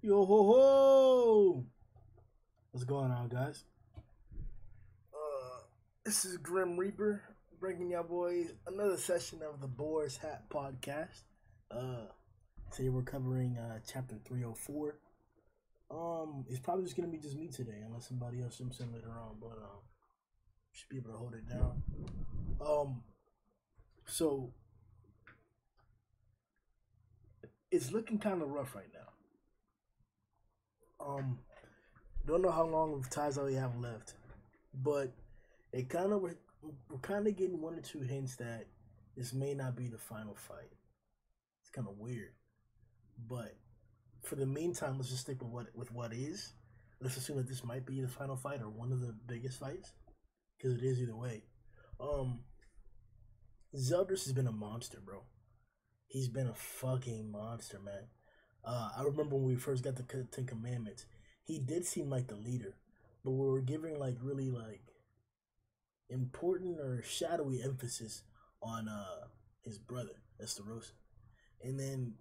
Yo ho ho! What's going on, guys? This is Grim Reaper bringing y'all boys another session of the Boars Hat podcast. Uh, Today we're covering chapter 304. It's probably just gonna be just me today, unless somebody else jumps in later on. But should be able to hold it down. Um, so it's looking kind of rough right now. Don't know how long of taizai we have left, but it kind of we're kind of getting one or two hints that this may not be the final fight. It's kind of weird, but for the meantime, let's just stick with what is. Let's assume that this might be the final fight or one of the biggest fights, because it is either way. Um, Zeldris has been a monster, bro. He's been a fucking monster, man. I remember when we first got the Ten Commandments, he did seem like the leader, but we were giving like really like important or shadowy emphasis on his brother Estarossa, and then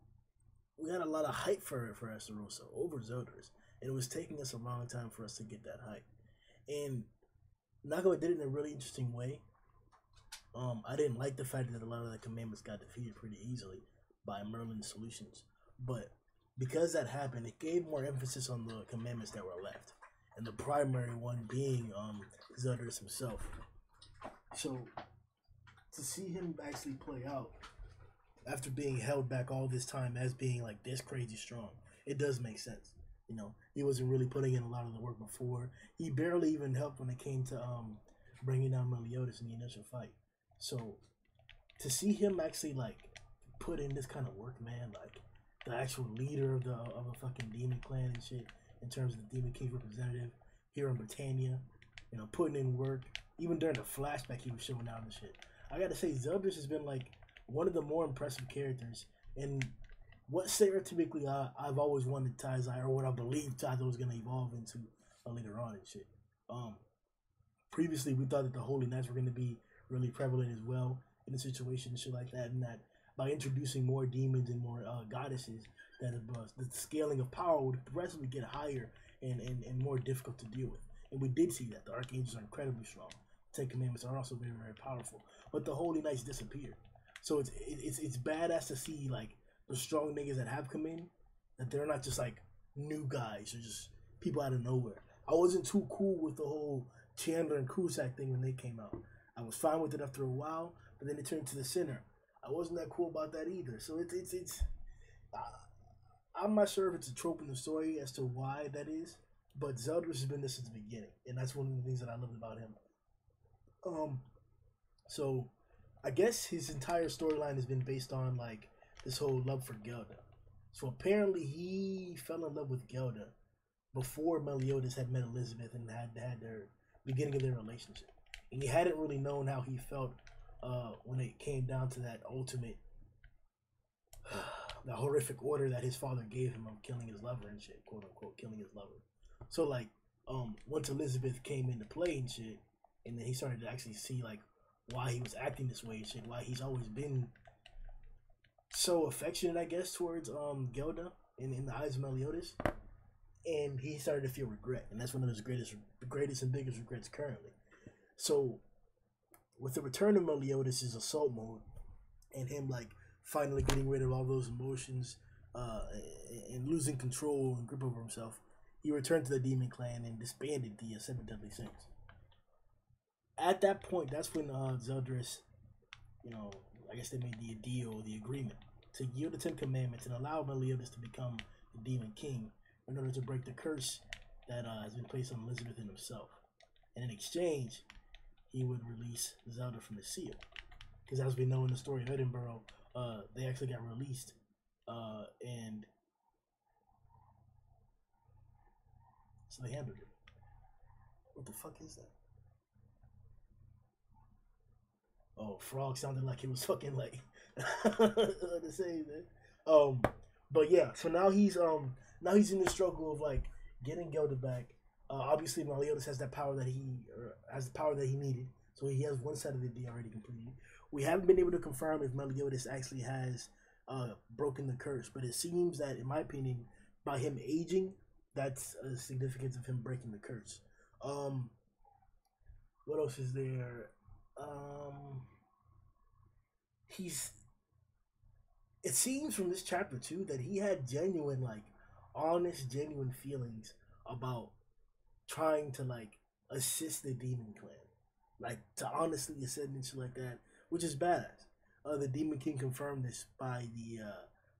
we had a lot of hype for Estarossa over Zeldaris, and it was taking us a long time for us to get that hype. And Nagawa did it in a really interesting way. I didn't like the fact that a lot of the commandments got defeated pretty easily by Merlin's solutions, but because that happened, it gave more emphasis on the commandments that were left, and the primary one being Zeldaris himself. So to see him actually play out after being held back all this time as being like this crazy strong, it does make sense. You know, he wasn't really putting in a lot of the work before. He barely even helped when it came to bringing down Meliodas in the initial fight. So to see him actually like put in this kind of work, man, like the actual leader of a fucking demon clan and shit, in terms of the Demon King representative here in Britannia, you know, putting in work. Even during the flashback, he was showing out and shit. I gotta say, Zeldris has been like one of the more impressive characters, and what stereotypically I've always wanted taizai, or what I believe taizai was gonna evolve into later on and shit. Um, Previously we thought that the Holy Knights were gonna be really prevalent as well in a situation and shit like that, and that by introducing more demons and more goddesses, that the scaling of power would progressively get higher and more difficult to deal with. And we did see that the archangels are incredibly strong. Ten Commandments are also very, very powerful, but the Holy Knights disappeared. So it's badass to see like the strong niggas that have come in, that they're not just like new guys or just people out of nowhere. I wasn't too cool with the whole Chandler and Cusack thing when they came out. I was fine with it after a while, but then it turned to the center. I wasn't that cool about that either. So it's uh, I'm not sure if it's a trope in the story as to why that is, but Zeldris has been this since the beginning, and that's one of the things that I loved about him. Um, so I guess his entire storyline has been based on like this whole love for Gelda. So apparently he fell in love with Gelda before Meliodas had met Elizabeth and had their beginning of their relationship, and he hadn't really known how he felt when it came down to that ultimate, the horrific order that his father gave him of killing his lover and shit, quote unquote, killing his lover. So like, once Elizabeth came into play and shit, and then he started to actually see like why he was acting this way and shit, why he's always been so affectionate, I guess, towards Gelda in the eyes of Meliodas, and he started to feel regret, and that's one of his greatest and biggest regrets currently. So with the return of Meliodas' assault mode, and him like finally getting rid of all those emotions, uh, and losing control and grip over himself, he returned to the Demon Clan and disbanded the Seven Deadly Sins. At that point, that's when Zeldris, you know, I guess they made the deal, the agreement, to yield the Ten Commandments and allow Meliodas to become the Demon King in order to break the curse that has been placed on Elizabeth and himself. And in exchange, he would release Zelda from the seal. Because as we know in the story of Edinburgh, they actually got released, and so they handled it. What the fuck is that? Oh, Frog sounded like he was fucking like the same, man. Um, but yeah, so now he's in the struggle of like getting Gelda back. Obviously, Meliodas has that power that has the power that he needed, so he has one side of the deal already completed. We haven't been able to confirm if Meliodas actually has broken the curse, but it seems that, in my opinion, by him aging, that's a significance of him breaking the curse. Um, what else is there? He's. It seems from this chapter too that he had genuine, like, honest, genuine feelings about trying to like assist the demon clan, like to honestly ascend and shit like that, which is badass. The Demon King confirmed this by the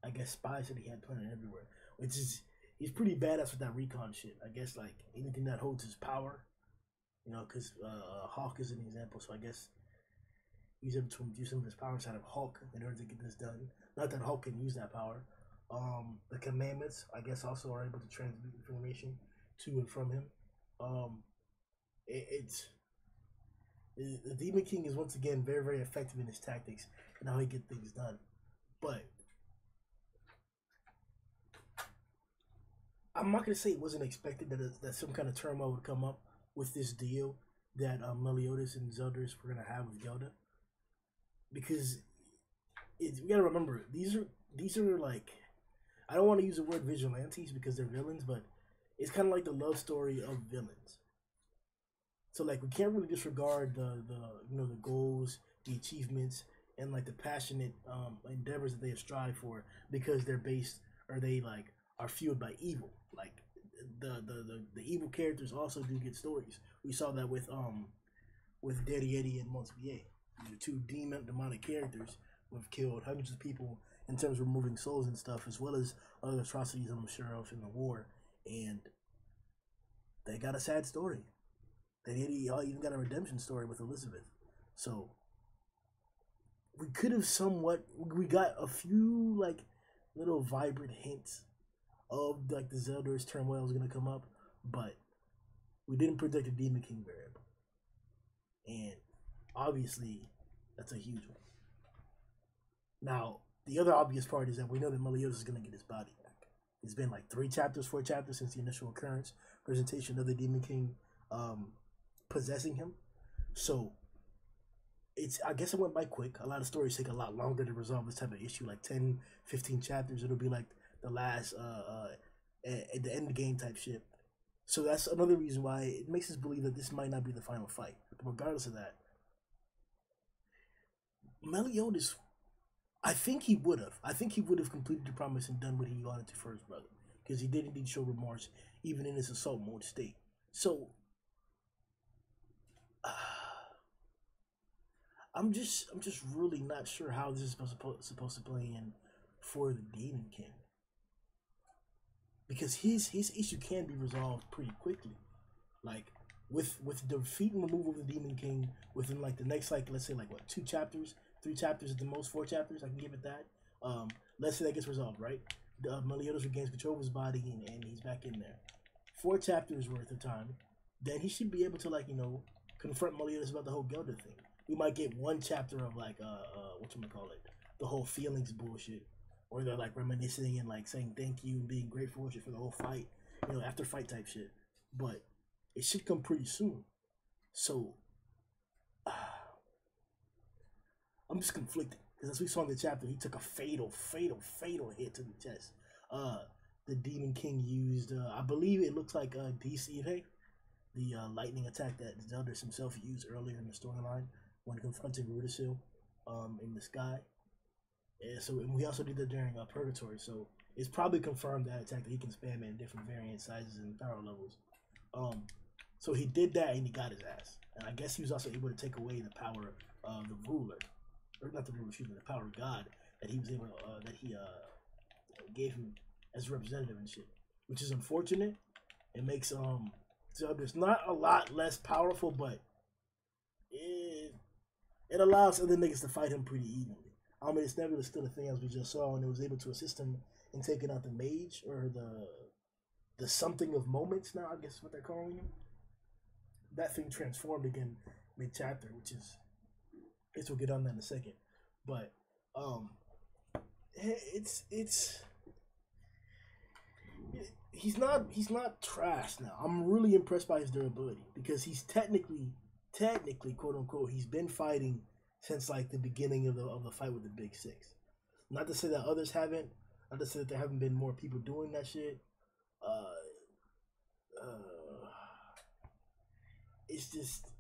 I guess spies that he had planted everywhere, which is he's pretty badass with that recon shit. I guess like anything that holds his power, you know, because Hawk is an example. So I guess he's able to use some of his power inside of Hulk in order to get this done. Not that Hulk can use that power. The commandments, I guess, also are able to transmit information to and from him. Um, it's the Demon King is once again very, very effective in his tactics and how he get things done. But I'm not gonna say it wasn't expected that some kind of turmoil would come up with this deal that Meliodas and Zeldoris were gonna have with Gelda, because we gotta remember these are like, I don't want to use the word vigilantes because they're villains, but it's kind of like the love story of villains. So like we can't really disregard the the goals, the achievements, and like the passionate endeavors that they strive for, because they're based, or they like are fueled by evil. Like the evil characters also do get stories. We saw that with Daddy Eddie and Monsivier, the two demonic characters who have killed hundreds of people in terms of removing souls and stuff, as well as other atrocities I'm sure of in the war. And they got a sad story. They even got a redemption story with Elizabeth. So we could have we got a few like little vibrant hints of like the Zeldoris turmoil was gonna come up, but we didn't predict a Demon King variable, and obviously that's a huge one. Now the other obvious part is that we know that Meliodas is gonna get his body back. It's been like 4 chapters since the initial occurrence presentation of the Demon King possessing him. So I guess it went by quick. A lot of stories take a lot longer to resolve this type of issue, like 10, 15 chapters. It'll be like the last at the end game type shit. So that's another reason why it makes us believe that this might not be the final fight. But regardless of that, Meliodas, I think he would have. I think he would have completed the promise and done what he wanted to for his brother, because he did indeed show remorse even in his assault mode state. So I'm just really not sure how this is supposed to play in for the Demon King, because his issue can be resolved pretty quickly, like with defeat and removal of the Demon King within like the next, like, let's say like what, 2 chapters, 3 chapters at the most, 4 chapters. I can give it that. Let's say that gets resolved, right? Meliodas regains control of his body and he's back in there. 4 chapters worth of time, then he should be able to, like, confront Meliodas about the whole Gelder thing. We might get 1 chapter of like whatchamacallit, the whole feelings bullshit, or they're like reminiscing and like saying thank you and being grateful and shit for the whole fight, after fight type shit. But it should come pretty soon. So I'm just conflicted, because as we saw in the chapter, he took a fatal hit to the chest. The Demon King used, I believe it looks like Deceive, the lightning attack that Zeldoris himself used earlier in the storyline when confronting Rudisil in the sky. And we also did that during Purgatory, so it's probably confirmed that attack that he can spam it in different variant sizes and power levels. So he did that and he got his ass. And I guess he was also able to take away the power of the ruler, or not the ruler, excuse me, the power of God that he was able to, that he gave him as a representative and shit, which is unfortunate. It makes Zeldoris not a lot less powerful, but it allows other niggas to fight him pretty evenly. I mean, it's never still a thing, as we just saw, and it was able to assist him in taking out the mage, or the something of moments now, I guess is what they're calling him. That thing transformed again mid-chapter, which is, I guess we'll get on that in a second. But he's not trash now. I'm really impressed by his durability, because he's technically, quote unquote, he's been fighting since like the beginning of the fight with the Big Six. Not to say that others haven't. Not to say that there haven't been more people doing that shit. Uh, uh, it's just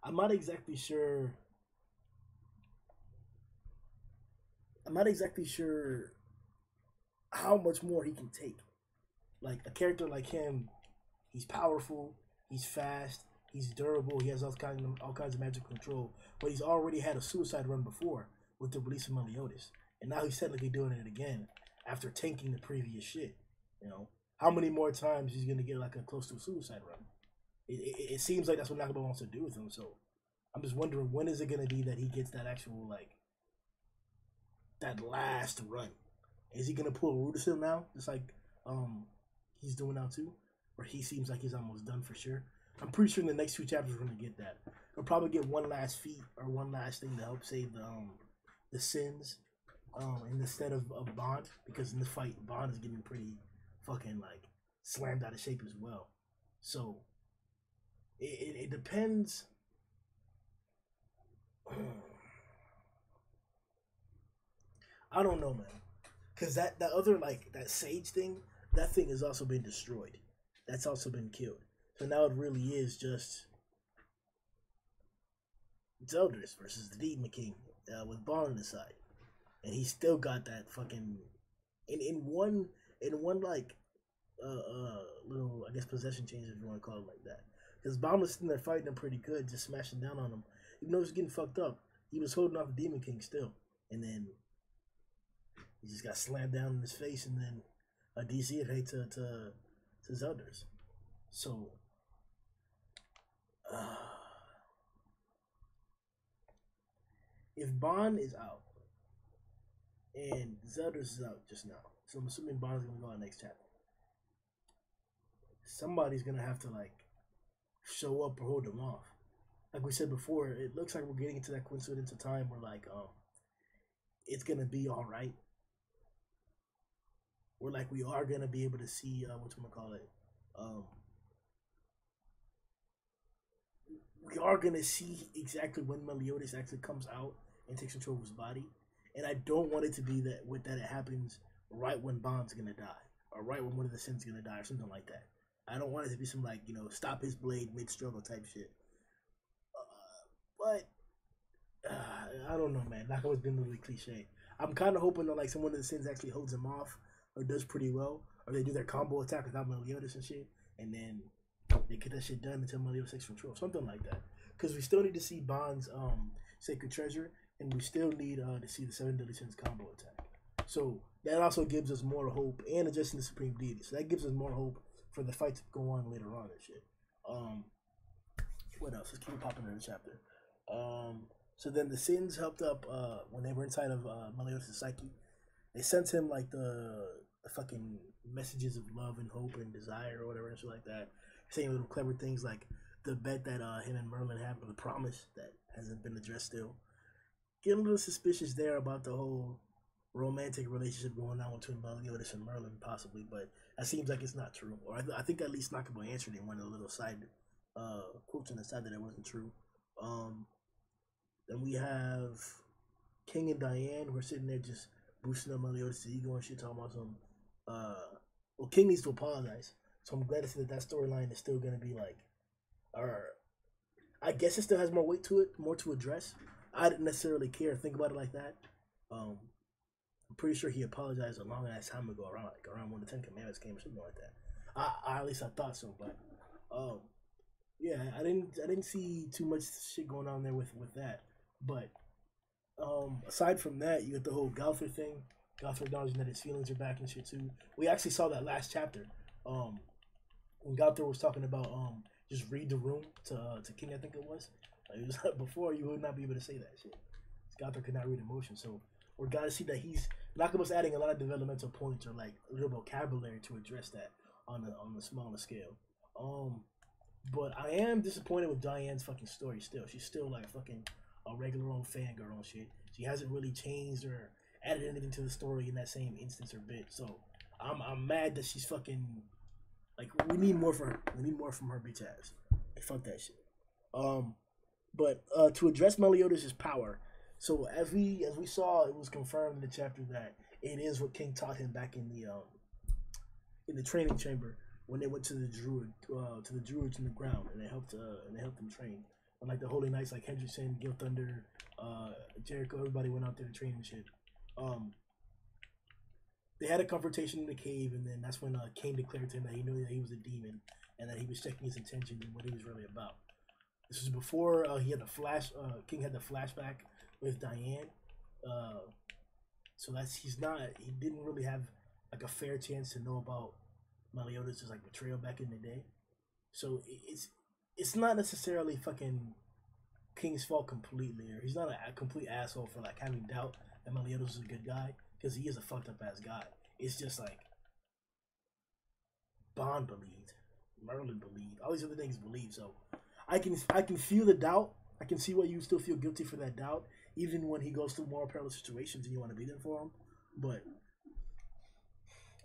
I'm not exactly sure. I'm not exactly sure how much more he can take. Like a character like him, he's powerful, he's fast, he's durable, he has all kinds of magic control. But he's already had a suicide run before with the release of Meliodas, and now he's technically doing it again after tanking the previous shit. You know, how many more times he's gonna get like a close to a suicide run? It seems like that's what Nakaba wants to do with him. So I'm just wondering when is it gonna be that he gets that actual like that last run? Is he gonna pull Rudisil now, just like he's doing now too, where he seems like he's almost done for sure? I'm pretty sure in the next two chapters we're gonna get that. We'll probably get one last feat or one last thing to help save the sins instead of Bond, because in the fight Bond is getting pretty fucking like slammed out of shape as well. So it depends. I don't know, man. Cause that other like that sage thing, that thing has also been destroyed. That's also been killed. So now it really is just Zeldoris versus the Demon King with Bond on the side, and he still got that fucking in one like little I guess possession change if you want to call it like that. Because Bond was sitting there fighting him pretty good, just smashing down on him. Even though he was getting fucked up, he was holding off the Demon King still, and then he just got slammed down in his face, and then a DC hit to Zelda's. So, if Bond is out and Zelda's is out just now, so I'm assuming Bond's gonna go out next chapter. Somebody's gonna have to like show up or hold him off. Like we said before, it looks like we're getting into that coincidence of time where like it's gonna be all right. We're like we are gonna be able to see we are gonna see exactly when Meliodas actually comes out and takes control of his body, and I don't want it to be that it happens right when Bond's gonna die or right when one of the Sins gonna die or something like that. I don't want it to be some like stop his blade mid struggle type shit. But I don't know, man. Like I was being really cliche. I'm kind of hoping that like someone of the Sins actually holds him off or does pretty well, or they do their combo attack without Meliodas and shit, and then they get that shit done until Meliodas takes control, something like that. Because we still need to see Bond's Sacred Treasure, and we still need to see the Seven Deadly Sins combo attack. So that also gives us more hope, and adjusting the Supreme Deity. So that gives us more hope for the fight to go on later on and shit. What else? Let's keep popping in the chapter. So then the Sins helped up when they were inside of Meliodas' psyche. They sent him like the fucking messages of love and hope and desire or whatever and shit like that, saying little clever things like the bet that him and Merlin have, or the promise that hasn't been addressed still. Getting a little suspicious there about the whole romantic relationship going on between Meliodas and Merlin, possibly, but that seems like it's not true. Or I think at least Nakaba answered in one of the little side quotes on the side that it wasn't true. Then we have King and Diane who are sitting there just boosting up Meliodas' ego and shit, talking about some. Well, King needs to apologize, so I'm glad to see that storyline is still gonna be like, or I guess it still has more weight to it, more to address. I didn't necessarily care or think about it like that. I'm pretty sure he apologized a long ass time ago, around when the Ten Commandments came or something like that. I at least I thought so, but yeah, I didn't see too much shit going on there with that. But aside from that, you got the whole Galther thing. Galther acknowledging that his feelings are back and shit too. We actually saw that last chapter. When Galther was talking about just read the room to King, I think it was. Like, it was like before you would not be able to say that shit. Galther could not read emotion, so we're gonna see that he's Nakaba's adding a lot of developmental points or like a little vocabulary to address that on the smaller scale. But I am disappointed with Diane's fucking story still. She's still like a regular old fangirl and shit. She hasn't really changed or added anything to the story in that same instance or bit. So I'm mad that she's fucking like we need more for her. We need more from her bitch ass. Like, fuck that shit. But to address Meliodas' power, so as we saw, it was confirmed in the chapter that it is what King taught him back in the training chamber when they went to the druids in the ground, and they helped them train. And like the Holy Knights, like Hendrickson, Gil Thunder, Jericho, everybody went out there to train and shit. They had a confrontation in the cave, and then that's when Cain declared to him that he knew that he was a demon and that he was checking his intentions and what he was really about. This was before he had the flash. King had the flashback with Diane, so he didn't really have like a fair chance to know about Meliodas' like betrayal back in the day. So it's not necessarily fucking King's fault completely, or he's not a complete asshole for like having doubt that Meliodas is a good guy, because he is a fucked up ass guy. It's just like Bond believed, Merlin believed, all these other things believed. So I can feel the doubt. I can see why you still feel guilty for that doubt, even when he goes through more perilous situations and you want to be there for him. But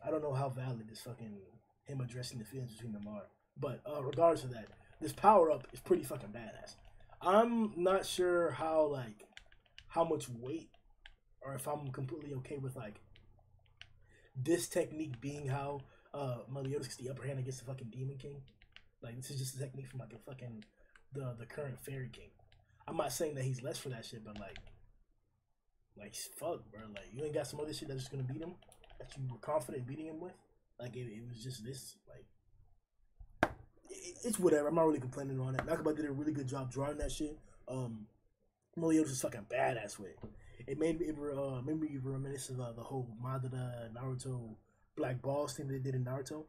I don't know how valid this fucking him addressing the feelings between them are. But regardless of that, this power up is pretty fucking badass. I'm not sure how much weight, or if I'm completely okay with like this technique being how Meliodas gets the upper hand against the fucking Demon King. Like, this is just a technique from like a fucking the current Fairy King. I'm not saying that he's less for that shit, but like fuck, bro. Like, you ain't got some other shit that's just gonna beat him, that you were confident beating him with. Like, it was just this. Like, it's whatever. I'm not really complaining on it. Nakaba did a really good job drawing that shit. Meliodas is fucking badass with it. It made me reminisce of the whole Madara Naruto Black Balls thing they did in Naruto.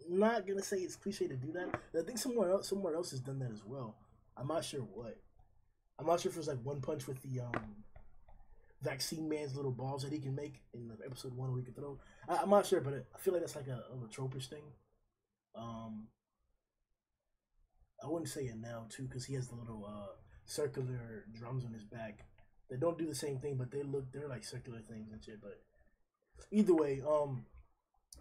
Not gonna say it's cliche to do that. I think somewhere else has done that as well. I'm not sure what. I'm not sure if it was like One Punch with the Vaccine Man's little balls that he can make in episode 1 where he can throw. I'm not sure, but I feel like that's like a Tropish thing. I wouldn't say it now too, because he has the little circular drums on his back. They don't do the same thing, but they're like circular things and shit. But either way,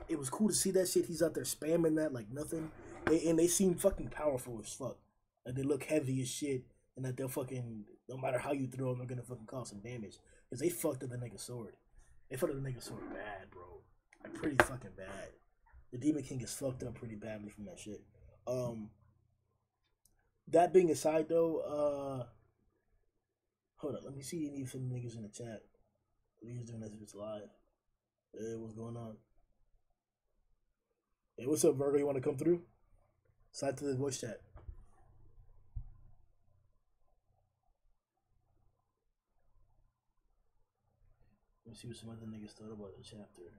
it was cool to see that shit. He's out there spamming that like nothing, and they seem fucking powerful as fuck. Like, they look heavy as shit, and that they'll fucking, no matter how you throw them, they're gonna fucking cause some damage. Because they fucked up the nigga's sword. They fucked up the nigga's sword bad, bro. Like, pretty fucking bad. The Demon King is fucked up pretty badly from that shit. That being aside, though, hold on, let me see any of the niggas in the chat. Niggas doing this if it's live. Hey, what's going on? Hey, what's up, Virgo? You want to come through? Side to the voice chat. Let me see what some other niggas thought about the chapter.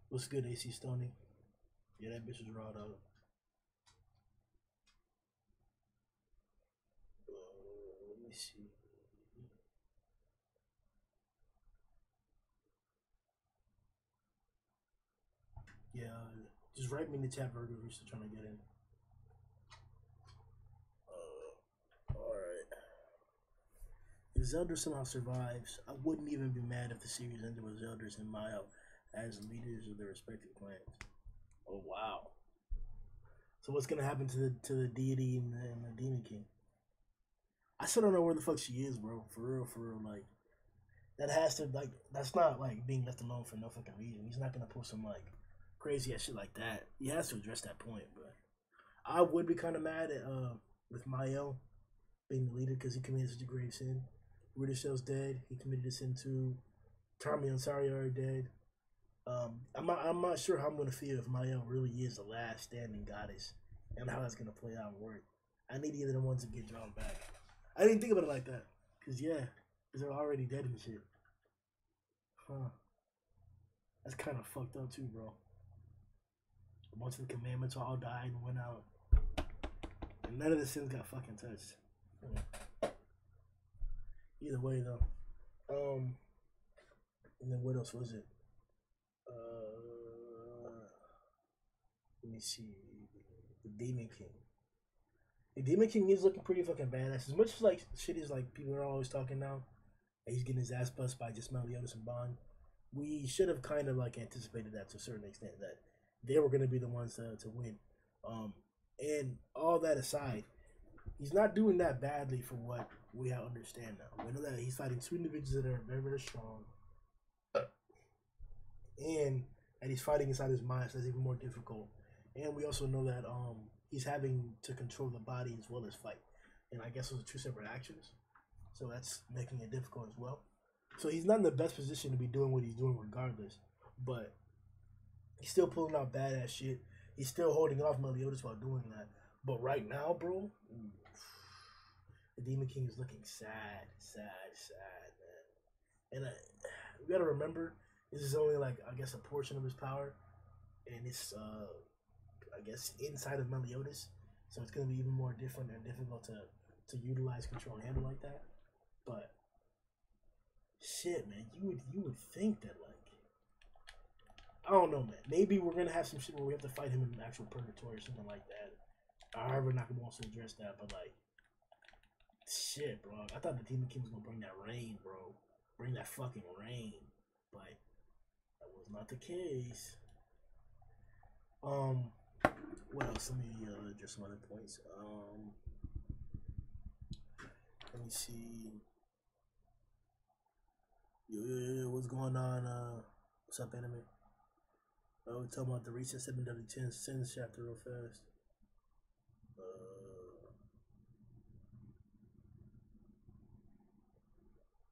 What's good, AC Stoney? Yeah, that bitch was raw, though. Let me see. Yeah, just write me in the chat, Virgo, if you're still trying to get in. Alright. If Zelda somehow survives, I wouldn't even be mad if the series ended with Zeldas and Maya as leaders of their respective clans. Oh, wow. So what's gonna happen to the deity and the Demon King? I still don't know where the fuck she is, bro. For real. Like, that has to, like, that's not like being left alone for no fucking reason. He's not gonna pull some like crazy ass shit like that. He has to address that point. But I would be kind of mad at with Mayo being the leader, because he committed such a grave sin. Ridishell's dead. He committed a sin too. Tommy and Saria are dead. I'm not sure how I'm gonna feel if Mayo really is the last standing goddess, and how that's gonna play out and work. I need either the ones to get drawn back. I didn't think about it like that, cause they're already dead and shit. Huh? That's kind of fucked up too, bro. A bunch of the commandments all died and went out, and none of the sins got fucking touched. Either way, though. And then what else was it? Let me see. The Demon King. The Demon King is looking pretty fucking badass. As much as like shit is like people are always talking now, and he's getting his ass bust by just Meliodas and Bond. We should have kind of like anticipated that to a certain extent, that they were gonna be the ones to win. And all that aside, he's not doing that badly for what we understand now. We know that he's fighting two individuals that are very, very strong, and he's fighting inside his mind, so that's even more difficult. And we also know that he's having to control the body as well as fight, and I guess those are two separate actions, so that's making it difficult as well. So he's not in the best position to be doing what he's doing regardless, but he's still pulling out badass shit. He's still holding off Meliodas while doing that. But right now, bro, the Demon King is looking sad, man. And we gotta remember, this is only like, I guess, a portion of his power, and it's I guess inside of Meliodas, so it's gonna be even more different and difficult to utilize, control, and handle like that. But shit, man, you would think that, like, I don't know, man. Maybe we're gonna have some shit where we have to fight him in an actual purgatory or something like that. However, Nakamura wants to address that, but like, shit, bro. I thought the Demon King was gonna bring that rain, bro. Bring that fucking rain, but that was not the case. What else? Let me address some other points. Let me see. Yo, what's going on? What's up, anime? We're talking about the recent 7W10 Sins chapter real fast.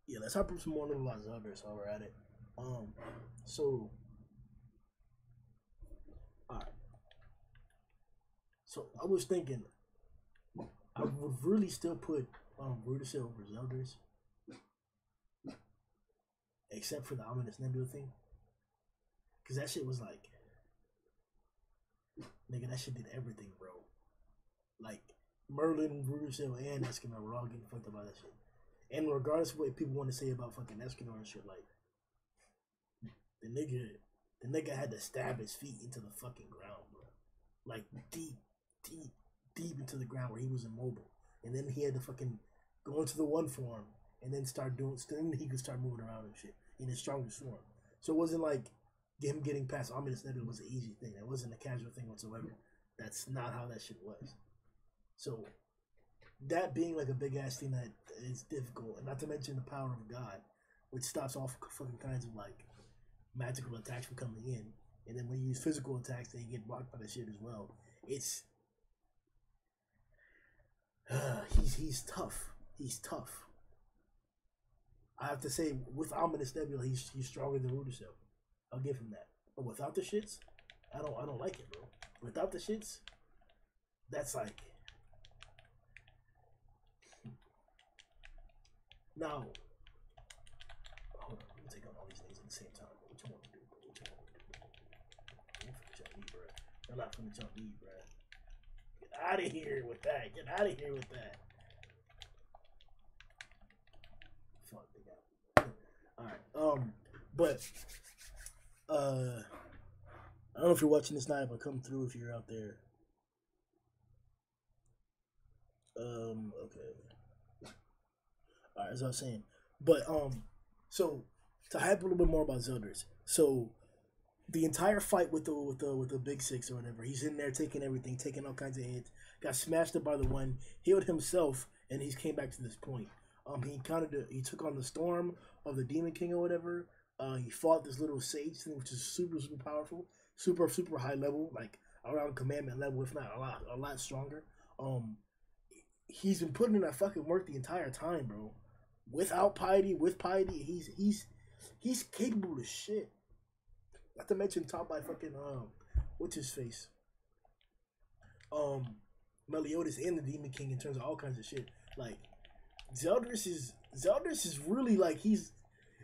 Yeah, let's hop up some more little ZELDORIS while we're at it. So, alright. So, I was thinking, I would really still put Rudisil over ZELDORIS, except for the Ominous Nebula thing. Because that shit was like, nigga, that shit did everything, bro. Like, Merlin, Rudisil, and Escanor were all getting fucked up by that shit. And regardless of what people want to say about fucking Escanor and shit, like, the nigga had to stab his feet into the fucking ground, bro. Like, deep into the ground where he was immobile. And then he had to fucking go into the one form and then then he could start moving around and shit in his strongest form. So it wasn't like him getting past Ominous Nebula was an easy thing. That wasn't a casual thing whatsoever. That's not how that shit was. So that being like a big ass thing that is difficult, and not to mention the power of God, which stops all fucking kinds of like magical attacks from coming in, and then when you use physical attacks, they get blocked by the shit as well. It's he's tough. He's tough. I have to say, with Ominous Nebula, he's stronger than Rudisil. I'll give him that. But without the shits, I don't like it, bro. Without the shits, that's like, now, hold on, let me take on all these things at the same time. What you want to do, bro? What you want to do, bro? I'm finna jump me, bro. I'm not finna jump me, bro. Get out of here with that. Get out of here with that. Fuck, they got me. Alright, but, I don't know if you're watching this night, but come through if you're out there. Okay. Alright, as I was saying. But, so, to hype a little bit more about ZELDORIS. So, the entire fight with the Big Six or whatever, he's in there taking everything, taking all kinds of hits, got smashed up by the one, healed himself, and he's came back to this point. He took on the storm of the Demon King or whatever. He fought this little sage thing, which is super powerful, super high level, like around commandment level, if not a lot stronger. He's been putting in that fucking work the entire time, bro. Without piety, with piety, he's capable of shit. Not to mention top by fucking what's his face? Meliodas and the Demon King in terms of all kinds of shit. Like ZELDORIS is really like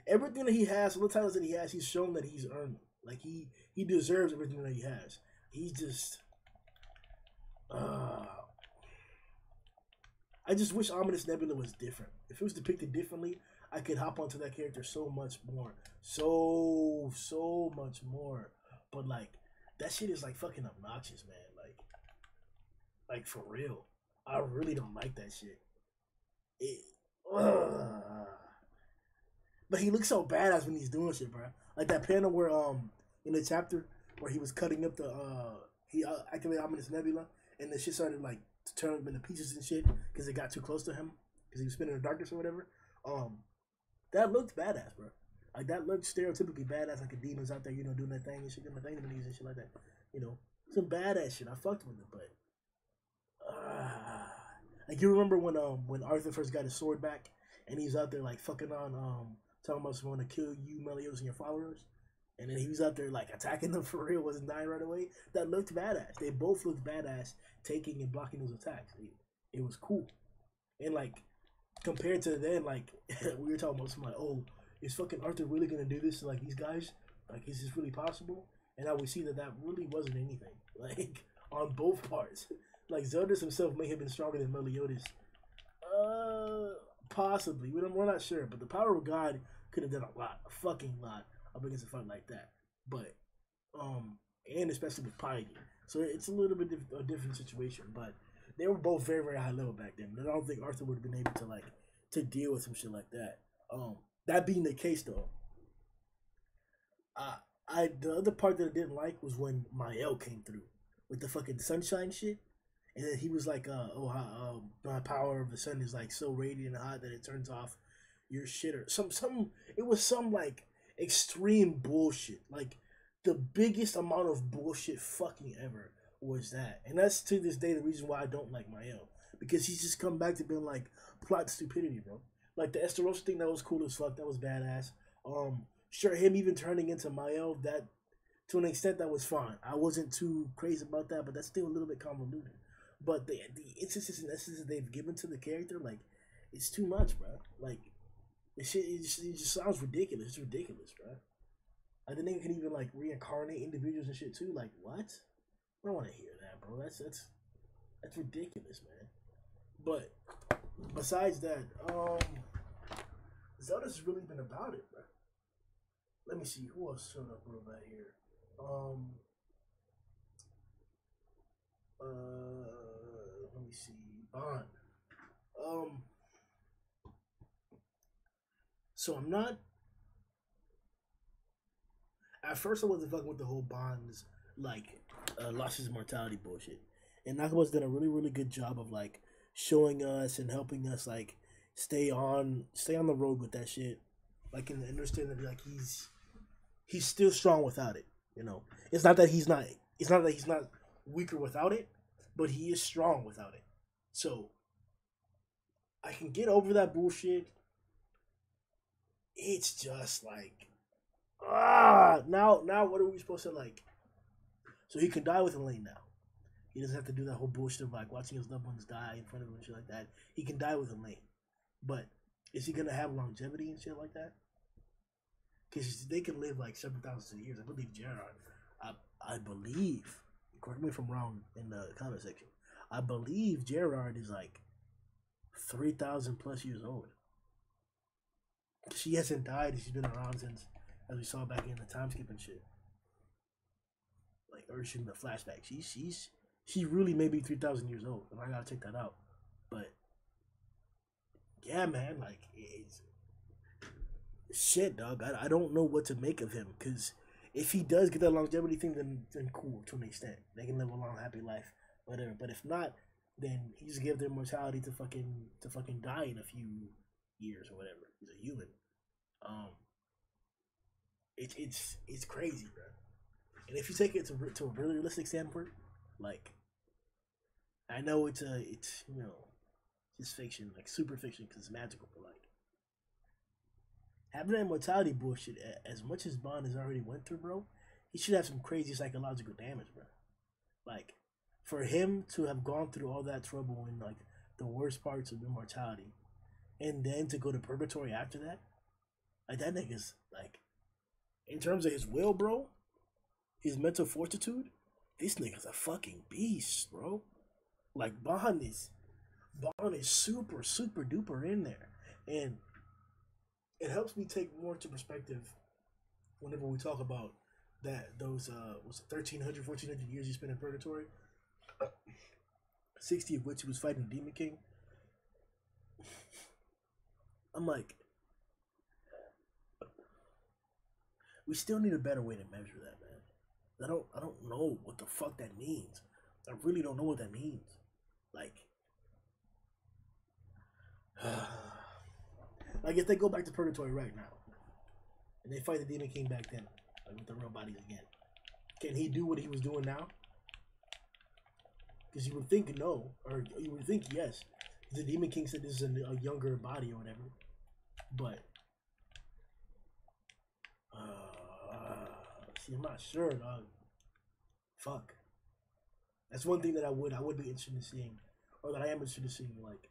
everything that he has, all the titles that he has, he's shown that he's earned. Like he deserves everything that he has. He's just I just wish Ominous Nebula was different. If it was depicted differently, I could hop onto that character so much more. So much more. But like that shit is like fucking obnoxious, man. Like for real. I really don't like that shit. But he looks so badass when he's doing shit, bro. Like that panel where in the chapter where he was cutting up the he activated Ominous Nebula and the shit started like to turn him into pieces and shit because it got too close to him because he was spinning in the darkness or whatever. That looked badass, bro. Like that looked stereotypically badass, like a demon's out there, you know, doing that thing and shit, doing the thing to niggas and shit like that. You know, some badass shit. I fucked with it, but like you remember when Arthur first got his sword back and he's out there like fucking on talking about someone to kill you, Meliodas, and your followers, and then he was out there like attacking them for real, wasn't dying right away. That looked badass. They both looked badass taking and blocking those attacks. It was cool, and like compared to then, like we were talking about something like, oh, is fucking Arthur really gonna do this to like these guys? Like, is this really possible? And now we see that really wasn't anything. Like on both parts. Like Zeldris himself may have been stronger than Meliodas. Possibly. We're not sure. But the power of God could have done a lot, a fucking lot, up against a fight like that. But, and especially with piety. So it's a little bit a different situation. But they were both very, very high level back then. I don't think Arthur would have been able to to deal with some shit like that. That being the case though, the other part that I didn't like was when Mael came through with the fucking sunshine shit. And then he was like, my power of the sun is like so radiant and hot that it turns off your shit or it was some like extreme bullshit. Like the biggest amount of bullshit fucking ever was that. And that's to this day the reason why I don't like Mael. Because he's just come back to being like plot stupidity, bro. Like the Esterosa thing, that was cool as fuck. That was badass. Sure, him even turning into Mael, that to an extent that was fine. I wasn't too crazy about that, but that's still a little bit convoluted. But the instances and essences they've given to the character, like, it's too much, bro. Like, it just sounds ridiculous. It's ridiculous, bro. Like, the nigga can even, like, reincarnate individuals and shit, too. Like, what? I don't want to hear that, bro. That's ridiculous, man. But, besides that, Zelda's has really been about it, bro. Let me see. Who else showed up real bad here? Let me see. Bond. So I'm not. At first, I wasn't fucking with the whole Bond's like lost his mortality bullshit, and Nakaba's done a really, really good job of like showing us and helping us like stay on the road with that shit, like and understand that like he's still strong without it. You know, it's not that he's not weaker without it, but he is strong without it. So I can get over that bullshit. It's just like now what are we supposed to like? So he can die with Elaine now. He doesn't have to do that whole bullshit of like watching his loved ones die in front of him and shit like that. He can die with Elaine. But is he gonna have longevity and shit like that? Because they can live like 7,000 years. I believe Gerard. I believe. Correct me if I'm wrong in the comment section. I believe Gerard is like 3,000 plus years old. She hasn't died. She's been around since, as we saw back in the time skip and shit. Like, or shooting the flashback. She really may be 3,000 years old, and I gotta check that out. But yeah, man, like it's shit, dog. I don't know what to make of him because if he does get that longevity thing, then cool to an extent. They can live a long, happy life, whatever. But if not, then he just give their mortality to fucking die in a few years or whatever. He's a human. It's crazy, bro. And if you take it to a really realistic standpoint, like I know it's you know it's fiction, like super fiction because it's magical, but like having that mortality bullshit, as much as Bond has already went through, bro, he should have some crazy psychological damage, bro. Like, for him to have gone through all that trouble in, like, the worst parts of immortality, and then to go to purgatory after that, like, that nigga's, like, in terms of his will, bro, his mental fortitude, this nigga's a fucking beast, bro. Like, Bond is super, super duper in there. And it helps me take more into perspective whenever we talk about those 1,300, 1,400 years he spent in purgatory, 60 of which he was fighting the Demon King. I'm like, we still need a better way to measure that, man. I don't know what the fuck that means. I really don't know what that means. Like, like if they go back to purgatory right now and they fight the Demon King back then, like with the real bodies again, can he do what he was doing now? Because you would think no, or you would think yes. The Demon King said this is a younger body or whatever, but see, I'm not sure, dog. Fuck. That's one thing that I would be interested in seeing, or that I am interested in seeing, like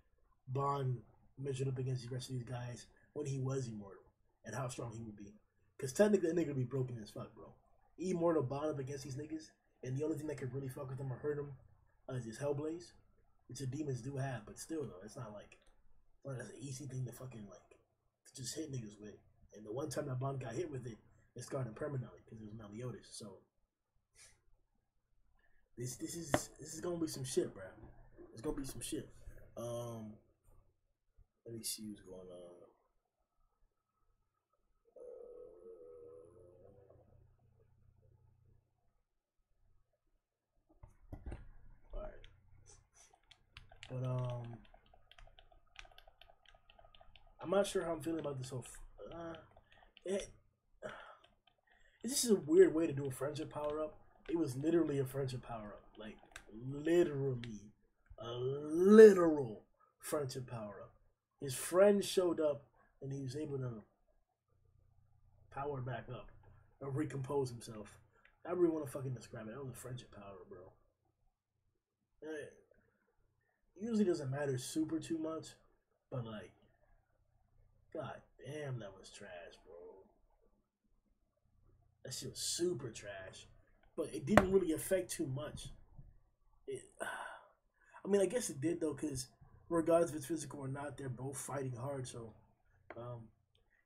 Bond measured up against the rest of these guys when he was immortal, and how strong he would be. Because technically, that nigga would be broken as fuck, bro. Immortal Bond up against these niggas, and the only thing that could really fuck with them or hurt them is his Hellblaze, which the demons do have, but still though, it's not like that's an easy thing to fucking like to just hit niggas with. And the one time that Bond got hit with it, it scarred him permanently because it was Meliodas. So this is gonna be some shit, bro. It's gonna be some shit. Let me see what's going on. But I'm not sure how I'm feeling about this whole. It's just a weird way to do a friendship power up. It was literally a friendship power up, like literally a literal friendship power up. His friend showed up and he was able to power back up or recompose himself. I really want to fucking describe it. That was a friendship power, bro. It usually doesn't matter super too much, but like, god damn, that was trash, bro. That shit was super trash, but it didn't really affect too much. I mean, I guess it did though, because regardless if it's physical or not, they're both fighting hard. So,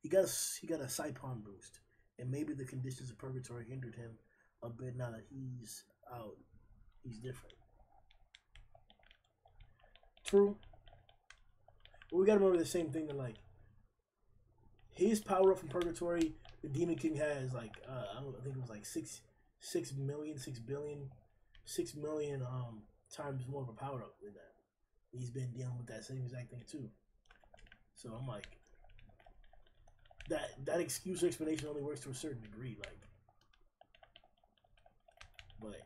he got a Saipon boost, and maybe the conditions of purgatory hindered him a bit. Now that he's out, he's different. True. But we gotta remember the same thing that like his power up from purgatory, the Demon King has like I think it was like 6 million times more of a power up than that. He's been dealing with that same exact thing too. So I'm like that excuse or explanation only works to a certain degree, like, but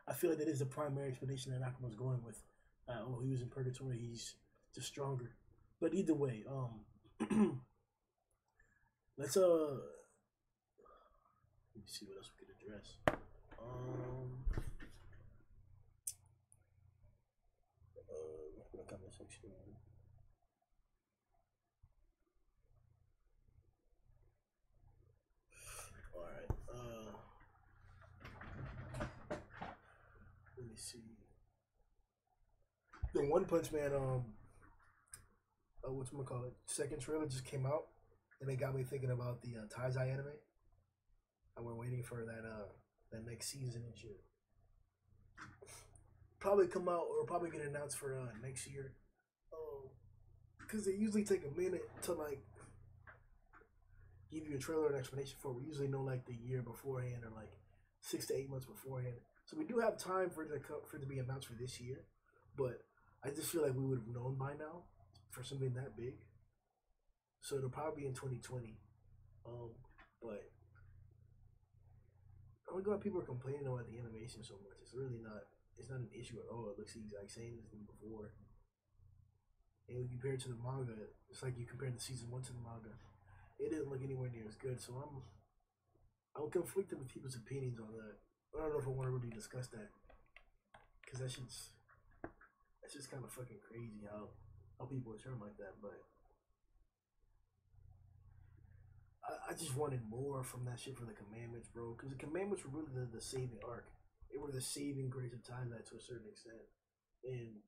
I feel like that is the primary explanation that Nakamo's going with. Oh, he was in purgatory, he's just stronger. But either way, let's let me see what else we could address. The comment section. All right. Let me see. The One Punch Man whatchamacallit, second trailer just came out, and it got me thinking about the taizai anime. And we're waiting for that next season and shit. Probably come out or probably get announced for next year. Because they usually take a minute to like give you a trailer and explanation for it. We usually know like the year beforehand or like 6 to 8 months beforehand. So we do have time for it to be announced for this year, but I just feel like we would have known by now for something that big. So it'll probably be in 2020. But I don't know why people are complaining about the animation so much. It's really not. It's not an issue at all. It looks the exact same as than before. And when you compare it to the manga, it's like you compare the season 1 to the manga. It didn't look anywhere near as good. So I'm conflicted with people's opinions on that. I don't know if I want to really discuss that, because that's just kind of fucking crazy how people are termed like that. But I just wanted more from that shit for the commandments, bro. Because the commandments were really the saving arc. They were the saving grace of taizai to a certain extent. And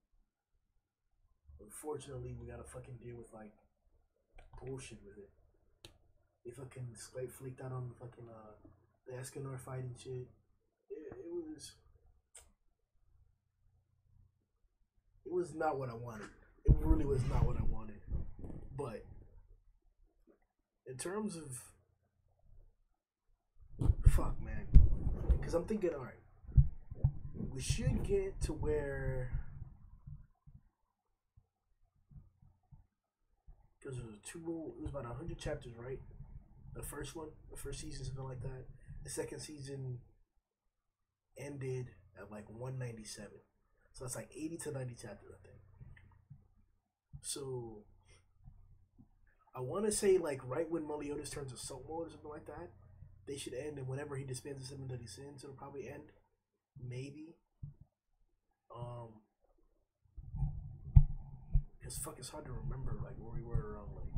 unfortunately, we gotta fucking deal with like bullshit with it. They fucking flaked out on the fucking the Escanor fighting shit. It was not what I wanted. It really was not what I wanted. But in terms of fuck, man, because I'm thinking, all right, we should get to where, because it was about 100 chapters, right? The first season, something like that. The second season ended at like 197, so that's like 80 to 90 chapters, I think. So I want to say like right when Meliodas turns assault mode or something like that, they should end, and whenever he disbands the 7 Deadly Sins, it'll probably end. Maybe. Because fuck, it's hard to remember like where we were around like.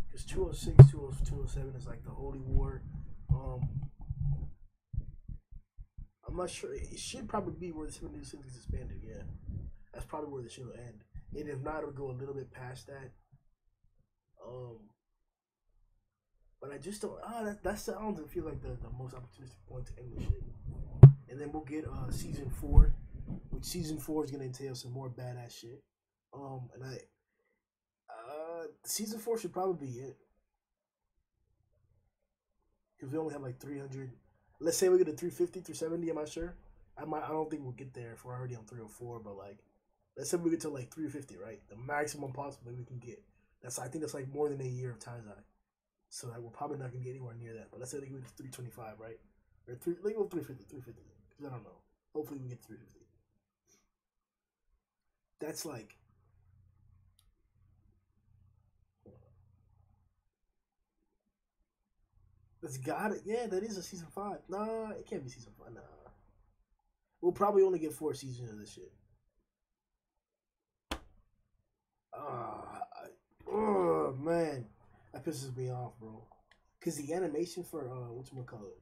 Because 206, 207 is like the Holy War. I'm not sure. It should probably be where the 7 Deadly Sins gets disbanded. Yeah, that's probably where the show will end. And if not, it'll go a little bit past that. But I just don't. That sounds and feel like the most opportunistic point to end the shit. And then we'll get season 4, which season 4 is gonna entail some more badass shit. And season 4 should probably be it, because we only have like 300. Let's say we get to 350, 370. I'm not sure. I don't think we'll get there if we're already on 304. But like, let's say we get to like 350, right? The maximum possible we can get. I think that's like more than a year of taizai. So like, we're probably not gonna get anywhere near that. But let's say we get to 325, right? Or 350. Because I don't know. Hopefully we get to 350. That's like. That's got it. Yeah, that is a season 5. Nah, it can't be season 5. Nah. We'll probably only get 4 seasons of this shit. Oh, man. That pisses me off, bro. Because the animation for, whatchamacallit,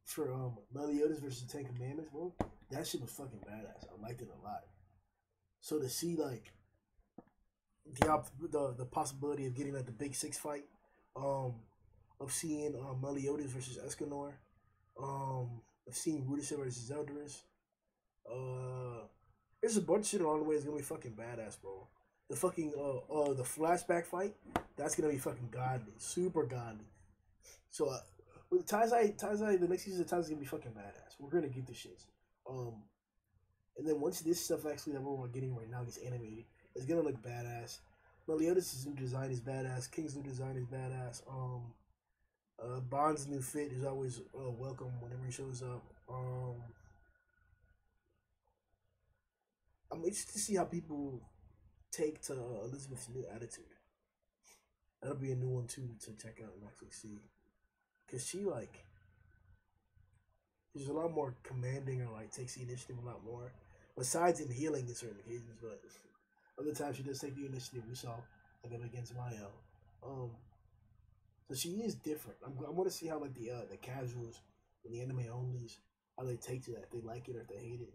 for Meliodas versus the 10 Commandments, bro, that shit was fucking badass. I liked it a lot. So to see, like, the possibility of getting, like, the Big 6 fight, of seeing Meliodas versus Escanor, of seeing Rudisha versus Zeldoris. There's a bunch of shit along the way that's gonna be fucking badass, bro. The fucking the flashback fight, that's gonna be fucking godly, super godly. So with taizai, the next season of taizai is gonna be fucking badass. We're gonna get the shits. And then once this stuff actually that we're getting right now gets animated, it's gonna look badass. Meliodas' new design is badass. King's new design is badass. Bond's new fit is always welcome whenever he shows up. I'm interested to see how people take to Elizabeth's new attitude. That'll be a new one too to check out and actually see, cause she like, she's a lot more commanding, or like takes the initiative a lot more. Besides in healing in certain occasions, but other times she does take the initiative. We saw like against Mayo. So she is different. I want to see how like the casuals and the anime onlys, how they take to that, if they like it or if they hate it.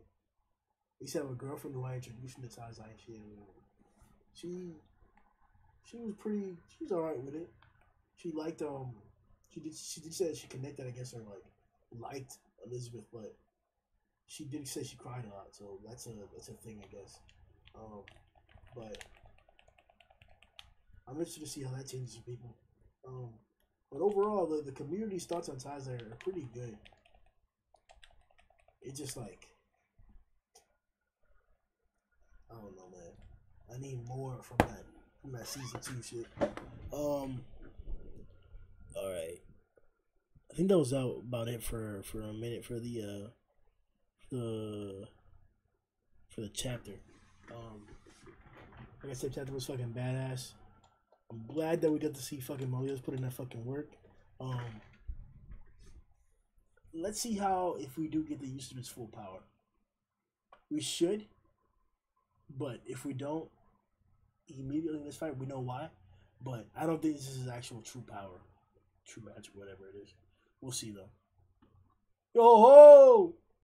We used to have a girlfriend who I introduced me to taizai and shit. She was alright with it. She liked she did say that she connected, I guess, or like liked Elizabeth, but she did say she cried a lot, so that's a thing, I guess. But I'm interested to see how that changes for people. But overall, the community's thoughts on taizai are pretty good. It's just like, I don't know, man. I need more from that season 2 shit. All right. I think that was about it for a minute for the chapter. Like I said, chapter was fucking badass. I'm glad that we got to see fucking Meliodas put in that fucking work. Let's see how, if we do get the use of his full power. We should, but if we don't, immediately in this fight, we know why. But I don't think this is his actual true power, true magic, whatever it is. We'll see though. Yo ho!